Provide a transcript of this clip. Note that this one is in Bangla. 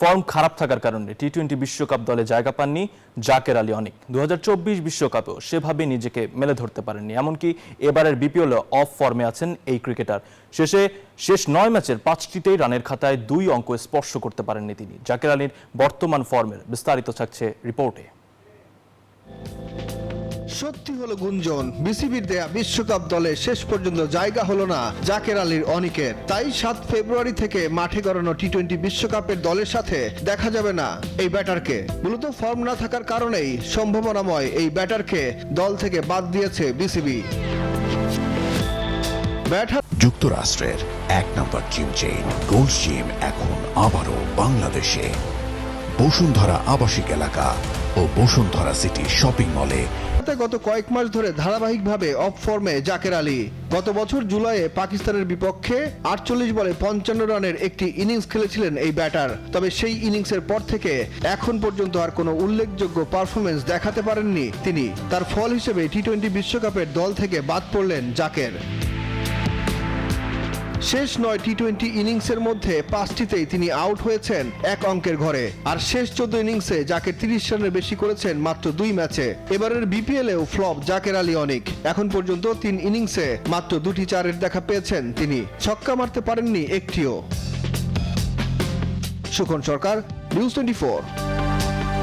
ফর্ম খারাপ থাকার কারণে টি-20 বিশ্বকাপ দলে জায়গা পাননি জাকের আলী অনিক। 2024 বিশ্বকাপেও সেভাবে নিজেকে মেলে ধরতে পারেননি। এমনকি এবারের বিপিএলে অফ ফর্মে আছেন এই ক্রিকেটার। শেষ 9 ম্যাচের 5টিতেই রানের খাতায় 2 অঙ্ক স্পর্শ করতে পারেননি তিনি। জাকের আলীর বর্তমান ফর্মের বিস্তারিত থাকছে রিপোর্টে। সত্যি হলো গুঞ্জন, বিসিবির দেয়া বিশ্বকাপ দলে শেষ পর্যন্ত জায়গা হলো না জাকের আলীর অনিকের। তাই 7 ফেব্রুয়ারি থেকে মাঠে গড়ানো টি-20 বিশ্বকাপের দলের সাথে দেখা যাবে না এই ব্যাটারকে। মূলত ফর্ম না থাকার কারণেই সম্ভাবনাময় এই ব্যাটারকে দল থেকে বাদ দিয়েছে বিসিবি। যুক্তরাষ্ট্রের 1 নম্বর জিম চেইন গোল্ড জিম এখন আবারও বাংলাদেশে। বসুন্ধরা আবাসিক এলাকা ও বসুন্ধরা সিটি শপিং মলে। গত কয়েক মাস ধরে ধারাবাহিকভাবে অফ ফর্মে জাকের আলী। গত বছর জুলাইয়ে পাকিস্তানের বিপক্ষে 48 বলে 55 রানের একটি ইনিংস খেলেছিলেন এই ব্যাটার। তবে সেই ইনিংসের পর থেকে এখন পর্যন্ত আর কোনো উল্লেখযোগ্য পারফরমেন্স দেখাতে পারেননি তিনি। তার ফল হিসেবে টি-20 বিশ্বকাপের দল থেকে বাদ পড়লেন জাকের। শেষ 9 টি-20 ইনিংসের মধ্যে 5টিতেই তিনি আউট হয়েছেন 1 অঙ্কের ঘরে। আর শেষ 14 ইনিংসে জাকের 30 রানের বেশি করেছেন মাত্র 2 ম্যাচে। এবারের বিপিএলেও ফ্লপ জাকের আলী অনিক। এখন পর্যন্ত 3 ইনিংসে মাত্র 2টি 4-এর দেখা পেয়েছেন তিনি। ছক্কা মারতে পারেননি একটিও। সুখন সরকার, নিউজ 24।